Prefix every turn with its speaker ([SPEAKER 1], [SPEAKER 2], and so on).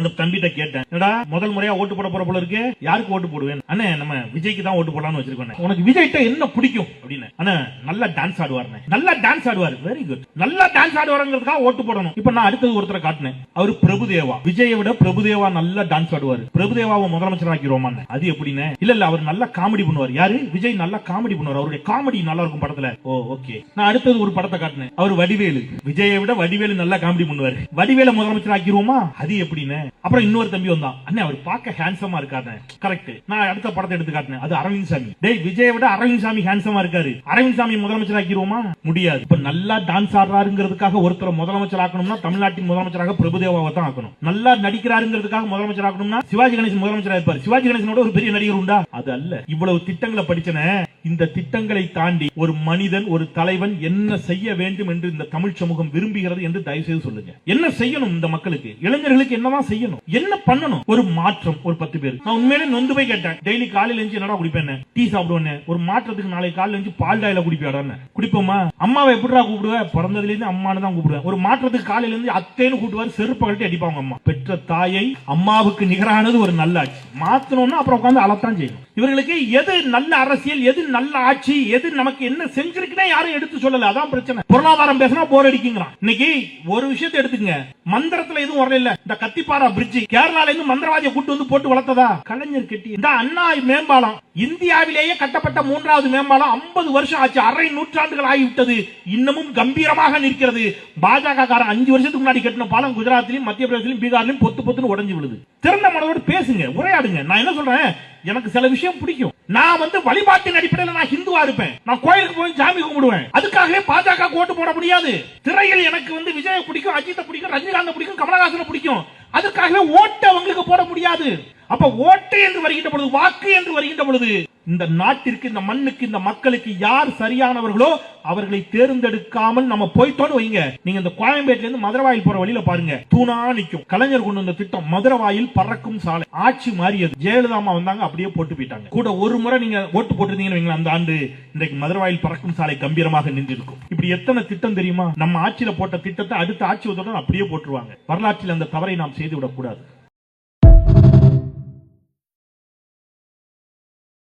[SPEAKER 1] அந்த தம்பிட்ட கேட்டேன், என்னடா முதல் முறையா ஓட்டு போட போற போல இருக்கு, யாருக்கு ஓட்டு போடுவேன்? அண்ணே நம்ம விஜய்க்கு தான் ஓட்டு போடலாம்னு வச்சிருக்கோம். உனக்கு விஜய்கிட்ட என்ன பிடிக்கும் அப்படின்னு. அண்ணா நல்லா டான்ஸ் ஆடுவார், நல்லா டான்ஸ் ஆடுவார், வெரி குட், நல்லா டான்ஸ் ஆடுவாருங்கிறதுக்காக ஓட்டு போடணும். இப்ப நான் அடுத்தது ஒருத்தரை காட்டினேன், அவரு பிரபுதேவா. விஜயை விட பிரபுதேவா நல்லா டான்ஸ் ஆடுவார், பிரபுதேவாவை முதலமைச்சர் ஆக்கிடுவோமா? அது எப்படின்னு. இல்ல அவர் நல்லா காமெடி பண்ணுவார். யாரு? விஜய் நல்லா காமெடி பண்ணுவார், அவருடைய காமெடி நல்லா இருக்கும் படத்துல. ஓ ஓகே. நான் அடுத்தது ஒரு படத்தை காட்டினேன், அவர் வடிவேலு. விஜயை விட வடிவேலு நல்லா காமெடி பண்ணுவார், வடிவேல முதலமைச்சர் ஆக்கிடுவோமா? அது எப்படின்னு. அப்புறம் இன்னொரு தம்பி வந்தான், அண்ணே அவர் பார்க்க ஹேண்ட்ஸமா இருக்காரு. கரெக்ட். நான் அடுத்த படத்தை எடுத்து காட்டினேன், அது அரவிந்த் சாமி. டேய் விஜயை விட அரவிந்த் சாமி ஹேண்ட்ஸமா இருக்காரு, அரவிந்த் சாமி முதலமைச்சர் ஆக்கிடுவோமா? முடியாது. இப்ப நல்லா டான்ஸ் ஆடுறாருங்கிறதுக்காக ஒருத்தர் முதலமைச்சர் ஆக்கணும்னா தமிழ்நாட்டின் முதலமைச்சராக பிரபுதேவாவை தான் ஆக்கணும். நல்லா நடிக்கிறாருங்கிறதுக்காக முதலமைச்சர் ஆக்கணும்னா சிவாஜி கணேசன் முதலமைச்சரா இருப்பார். சிவாஜி கணேசனோட ஒரு பெரிய நடிகர் உண்டா? அது அல்ல. இவ்வளவு திட்டங்களை படிச்சன. இந்த திட்டங்களை தாண்டி ஒரு மனிதன், ஒரு தலைவன் என்ன செய்ய வேண்டும் என்று இந்த தமிழ் சமூகம் விரும்புகிறது என்று தயவு செய்து சொல்லுங்க. என்ன செய்யணும் இந்த மக்களுக்கு, இளைஞர்களுக்கு என்னதான் செய்யணும், என்ன பண்ணணும்? ஒரு மாற்றம். ஒரு 10 பேர் நான் உண்மையிலே நொந்து போய் கேட்டேன், டெய்லி காலையில எழுந்து என்னடா குடிப்பேன், டீ சாப்பிடுவேன். ஒரு மாற்றத்துக்கு நாளை காலையில எழுந்து பால் டாயில குடிப்பேன். குடிப்போமா? அம்மாவை எப்படிடா கூப்பிடுவேன்? பிறந்ததுல இருந்து அம்மானு தான் கூப்பிடுவேன். ஒரு மாற்றத்துக்கு காலையில இருந்து அத்தேன்னு கூப்பிடுவார், செருப்பு கழட்டி அடிப்பாங்க அம்மா. பெற்ற தாயை அம்மாவுக்கு நிகரானது ஒரு நல்ல ஆட்சி. மாத்தணும்னா அப்புறம் உட்கார்ந்து அழத்தான் செய்யணும். இவர்களுக்கு எது நல்ல அரசியல், எது நல்ல ஆட்சி, எது நமக்கு என்ன செஞ்சிருக்குன்னா யாரும் எடுத்து சொல்லல. அதான் பிரச்சனை. பொருளாதாரம் பேசினா போர் அடிக்குங்கிறான். இன்னைக்கு ஒரு விஷயத்தை எடுத்துங்க, மந்திரத்துல எதுவும் வரல. இந்த கத்திப்பாரா பிரிட்ஜ் கேரளால இருந்து மந்திரவாதியை கூட்டு வந்து போட்டு வளர்த்ததா? கலைஞர் கட்டி. இந்த அண்ணா மேம்பாலம் இந்தியாவிலேயே கட்டப்பட்ட 3வது மேம்பாலம் 50 வருஷம் ஆச்சு, அரை நூற்றாண்டுகள் ஆகிவிட்டது, இன்னமும் கம்பீரமாக நிற்கிறது. பாஜக காரன் 5 வருஷத்துக்கு முன்னாடி கட்டின பாலம் குஜராத்திலும் மத்திய பிரதேசத்திலும் பீகார்லயும் பொத்து பொத்துன்னு உடைஞ்சு விழுது. திறந்த மனதோடு பேசுங்க, உரையாடுங்க. நான் என்ன சொல்றேன், எனக்கு சில விஷயம் பிடிக்கும். நான் வழிபாட்டின் அடிப்படையில் நான் ஹிந்துவா இருப்பேன், நான் கோயிலுக்கு போய் சாமி கும்பிடுவேன். அதுக்காகவே பாஜக ஓட்டு போட முடியாது. திரையில் எனக்கு விஜய் பிடிக்கும், அஜித் பிடிக்கும், ரஜினிகாந்த் பிடிக்கும், கமலஹாசன் பிடிக்கும். அதுக்காகவே ஓட்டு அவங்களுக்கு போட முடியாது. அப்ப ஓட்டு என்று வருகின்ற பொழுது, வாக்கு என்று வருகின்ற பொழுது, இந்த நாட்டிற்கு, இந்த மண்ணுக்கு, இந்த மக்களுக்கு யார் சரியானவர்களோ அவர்களை தேர்ந்தெடுக்காமல் நம்ம போயிட்டோன்னு வைங்க. நீங்க இந்த கோயம்பேட்டில இருந்து மதுரவாயில் போற வழியில பாருங்க, தூணா நிக்கும். கலைஞர் கொண்டு வந்த திட்டம் மதுரவாயில் பறக்கும் சாலை. ஆட்சி மாறியது, ஜெயலலிதா வந்தாங்க, அப்படியே போட்டு போயிட்டாங்க. கூட ஒரு முறை நீங்க ஓட்டு போட்டிருந்தீங்கன்னு அந்த ஆண்டு இன்றைக்கு மதுரவாயில் பறக்கும் சாலை கம்பீரமாக நின்றிருக்கும். இப்படி எத்தனை திட்டம் தெரியுமா? நம்ம ஆட்சியில போட்ட திட்டத்தை அடுத்த ஆட்சி அப்படியே போட்டுருவாங்க. வரலாற்றில் அந்த தவறை நாம் செய்துவிடக் கூடாது.